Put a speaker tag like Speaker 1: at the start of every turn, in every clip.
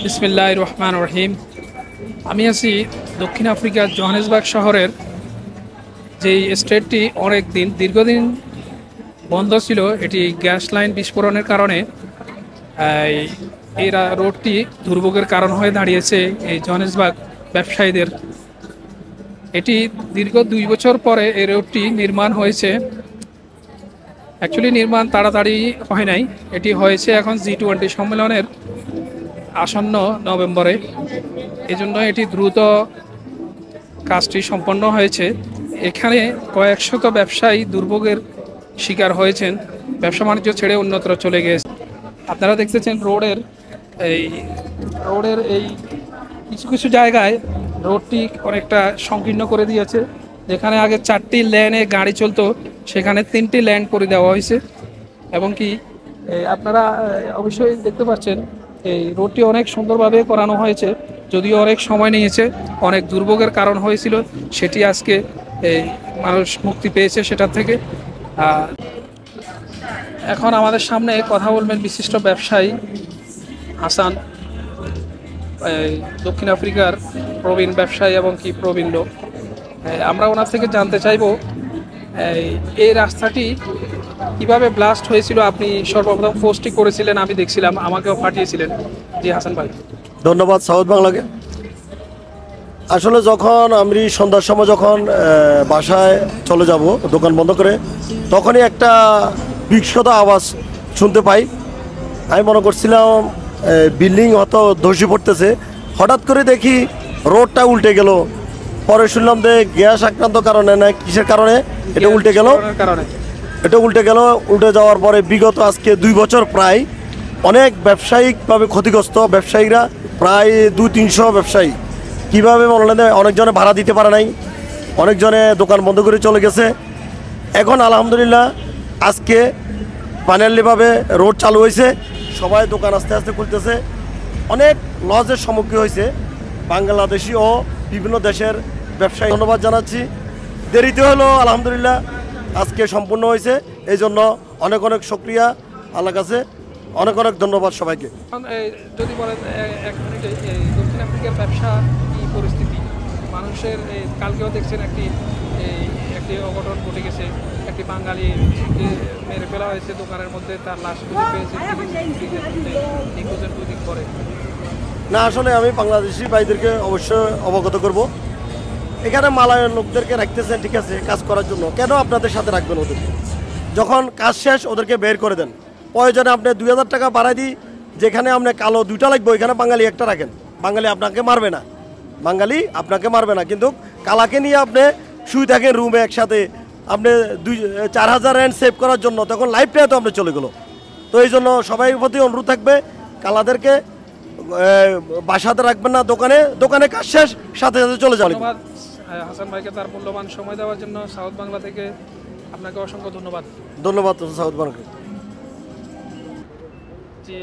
Speaker 1: বিসমিল্লাহির রহমানির রহিম। আমি আছি দক্ষিণ আফ্রিকার জোহানেসবার্গ শহরের, যেই স্টেটটি দীর্ঘদিন বন্ধ ছিল। এটি গ্যাস লাইন বিস্ফোরণের কারণে এই রোডটি দুর্ভোগের কারণ হয়ে দাঁড়িয়েছে এই জোহানেসবার্গ ব্যবসায়ীদের। এটি দীর্ঘ 2 বছর পরে এই রোডটি নির্মাণ হয়েছে। অ্যাকচুয়ালি নির্মাণ তাড়াতাড়ি হয় নাই, এটি হয়েছে এখন G20 সম্মেলনের আসন্ন নভেম্বরে। এজন্য এটি দ্রুত কাজটি সম্পন্ন হয়েছে। এখানে কয়েকশত ব্যবসায়ী দুর্ভোগের শিকার হয়েছেন, ব্যবসা বাণিজ্য ছেড়ে অন্যত্র চলে গিয়েছে। আপনারা দেখতেছেন রোডের এই কিছু কিছু জায়গায় রোডটি অনেকটা সংকীর্ণ করে দিয়েছে। যেখানে আগে 4টি লেনে গাড়ি চলতো, সেখানে 3টি লেন করে দেওয়া হয়েছে। এবং কি আপনারা অবশ্যই দেখতে পাচ্ছেন এই রোডটি অনেক সুন্দরভাবে করানো হয়েছে, যদিও অনেক সময় নিয়েছে, অনেক দুর্ভোগের কারণ হয়েছিল। সেটি আজকে এই মানুষ মুক্তি পেয়েছে সেটার থেকে। এখন আমাদের সামনে কথা বলবেন বিশিষ্ট ব্যবসায়ী হাসান, দক্ষিণ আফ্রিকার প্রবীণ ব্যবসায়ী এবং কি প্রবীণ লোক। আমরা ওনার থেকে জানতে চাইব এই রাস্তাটি কিভাবে ব্লাস্ট হয়েছিল। আপনি সর্বপ্রথম পোস্টটি করেছিলেন, আমি দেখছিলাম, আমাকেও পাঠিয়েছিলেন। জি হাসান ভাই।
Speaker 2: ধন্যবাদ সাউথ বাংলাকে। আসলে যখন আমি সন্ধ্যার সময় যখন বাসায় চলে যাব দোকান বন্ধ করে, তখনই একটা বিক্ষত আওয়াজ শুনতে পাই। আমি মনে করছিলাম বিল্ডিং হয়তো ধসে পড়তেছে। হঠাৎ করে দেখি রোডটা উল্টে গেল। পরে শুনলাম যে গ্যাস আক্রান্ত কারণে না কিসের কারণে এটা উল্টে গেল। উল্টে যাওয়ার পরে বিগত আজকে 2 বছর প্রায় অনেক ব্যবসায়িকভাবে ক্ষতিগ্রস্ত। ব্যবসায়ীরা প্রায় 200-300 ব্যবসায়ী কীভাবে বললেন, অনেকজনে ভাড়া দিতে পারে নাই, অনেকজনে দোকান বন্ধ করে চলে গেছে। এখন আলহামদুলিল্লাহ আজকে ফাইনালিভাবে রোড চালু হয়েছে, সবাই দোকান আস্তে আস্তে খুলতেছে। অনেক লসের সম্মুখীন হয়েছে বাংলাদেশি ও বিভিন্ন দেশের ব্যবসায়ী। ধন্যবাদ জানাচ্ছি। দেরিতে হলো আলহামদুলিল্লাহ আজকে সম্পূর্ণ হয়েছে, এই জন্য অনেক অনেক শুকরিয়া আল্লাহর কাছে, অনেক অনেক ধন্যবাদ সবাইকে।
Speaker 1: যদি বলেন এক মিনিটে, দক্ষিণ আফ্রিকার ব্যবসা কি পরিস্থিতি, মানুষের কালকেও দেখছেন একটি অঘটন ঘটে গেছে, একটি বাঙালি মেরে ফেলা হয়েছে দোকানের মধ্যে, তার লাশ খুঁজে পেয়েছে নিখোঁজের 2 দিন পরে।
Speaker 2: না, আসলে আমি বাংলাদেশি ভাইদেরকে অবশ্যই অবগত করব। এখানে মালয়ের লোকদেরকে রাখতেছেন, ঠিক আছে, কাজ করার জন্য। কেন আপনাদের সাথে রাখবেন ওদেরকে? যখন কাজ শেষ ওদেরকে বের করে দেন। প্রয়োজনে আপনি 2000 টাকা বাড়াই দিই, যেখানে আপনি কালো 2টা লাগবে ওইখানে বাঙালি 1টা রাখেন। বাঙালি আপনাকে মারবে না, কিন্তু কালাকে নিয়ে আপনি শুয়ে থাকেন রুমে একসাথে, আপনি 4000 রান সেভ করার জন্য, তখন লাইফটাই তো আপনি চলে গেলো। তো এই জন্য সবাই প্রতি অনুরোধ থাকবে, কালাদেরকে বাসাতে রাখবেন না, দোকানে কাজ শেষ সাথে সাথে চলে যাবেন।
Speaker 1: ধন্যবাদ হাসান ভাইকে তার মূল্যবান সময় দেওয়ার জন্য। সাউথ বাংলা থেকে আপনাকে অসংখ্য ধন্যবাদ।
Speaker 2: ধন্যবাদ সাউথ বাংলাকে।
Speaker 1: জি,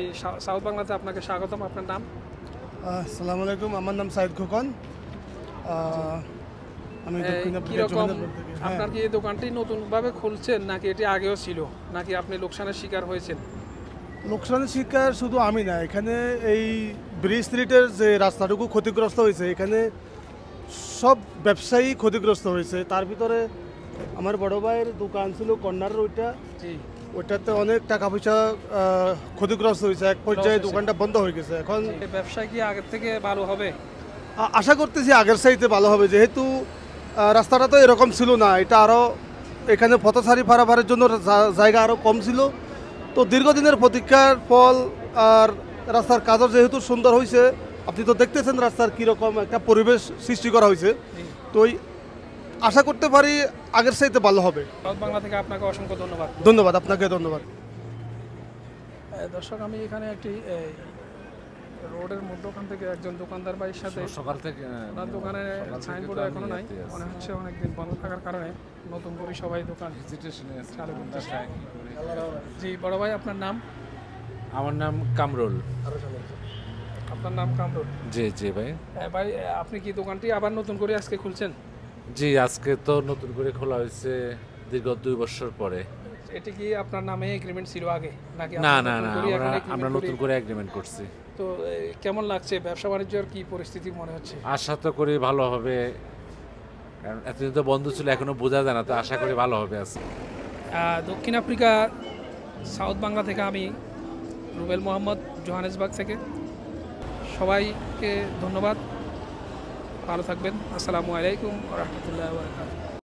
Speaker 1: সাউথ বাংলাতে আপনাকে স্বাগতম। আপনার নাম?
Speaker 3: আসসালামু আলাইকুম, আমার নাম সাইদ খোকন। আমি দক্ষিণ আফ্রিকা জোহানেসবার্গ থেকে।
Speaker 1: আপনার কি এই দোকানটি নতুনভাবে খুলছেন নাকি এটি আগেও ছিল, নাকি আপনি লোকসানের শিকার হয়েছেন?
Speaker 3: লোকসানের শিকার শুধু আমি না, এখানে এই ব্রিজ স্ট্রিটের যে রাস্তাটুকু ক্ষতিগ্রস্ত হয়েছে, এখানে সব ব্যবসায়ী ক্ষতিগ্রস্ত হয়েছে। তার ভিতরে আমার বড় ভাইয়ের দোকান ছিল কর্নারের, ওইটাতে অনেক টাকা পয়সা ক্ষতিগ্রস্ত হয়েছে। এক পর্যায়ে দোকানটা বন্ধ হয়ে গেছে। এখন
Speaker 1: ব্যবসা কি আগের থেকে ভালো হবে?
Speaker 3: আশা করতেছি আগের চাইতে ভালো হবে, যেহেতু রাস্তাটা তো এরকম ছিল না। এটা আরও এখানে পথচারী পারাপারের জন্য জায়গা আরও কম ছিল। তো দীর্ঘদিনের প্রতীক্ষার ফল, আর রাস্তার কাজও যেহেতু সুন্দর হয়েছে, আপনি তো দেখতেছেন রাস্তার কীরকম একটা পরিবেশ সৃষ্টি করা হয়েছে। তো আশা করতে পারি আগের চাইতে ভালো হবে।
Speaker 1: সাউথ বাংলা থেকে আপনাকে অসংখ্য ধন্যবাদ।
Speaker 3: ধন্যবাদ, আপনাকে ধন্যবাদ।
Speaker 1: দর্শক, আমি এখানে একটি রোডের মধ্যখান থেকে একজন দোকানদার ভাইয়ের সাথে, সকাল থেকে ওনার দোকানে সাইনবোর্ডে এখনো নাই, মনে হচ্ছে অনেকদিন বন্ধ থাকার কারণে নতুন করে সবাই দোকান চালু করতেছে। জি বড় ভাই, আপনার নাম?
Speaker 4: আমার নাম কামরুল।
Speaker 1: আপনার নাম কামরুল?
Speaker 4: জি জি ভাই।
Speaker 1: ভাই, আপনি কি দোকানটি আবার নতুন করে আজকে খুলছেন?
Speaker 4: জি, আজকে তো নতুন করে খোলা হয়েছে দীর্ঘ 2 বছর পরে।
Speaker 1: এটি কি আপনার নামে এগ্রিমেন্ট ছিল আগে নাকি
Speaker 4: না
Speaker 1: আপনি
Speaker 4: না
Speaker 1: নতুন
Speaker 4: না
Speaker 1: করে এখন
Speaker 4: আমরা
Speaker 1: agreement
Speaker 4: আমরা নতুন
Speaker 1: করে-
Speaker 4: করে এগ্রিমেন্ট করছি।
Speaker 1: তো কেমন লাগছে ব্যবসা বাণিজ্যের কি পরিস্থিতি মনে হচ্ছে?
Speaker 4: আশা তো করি ভালো হবে, কারণ এতদিন তো বন্ধ ছিল, এখনো বোঝা যায় না, তো আশা করি ভালো হবে আজকে।
Speaker 1: দক্ষিণ আফ্রিকা সাউথ বাংলা থেকে আমি রুবেল মোহাম্মদ, জোহানেসবার্গ থেকে। সবাইকে ধন্যবাদ, ভালো থাকবেন। আসসালামু আলাইকুম ওয়া রাহমাতুল্লাহি ওয়া বারাকাতুহু।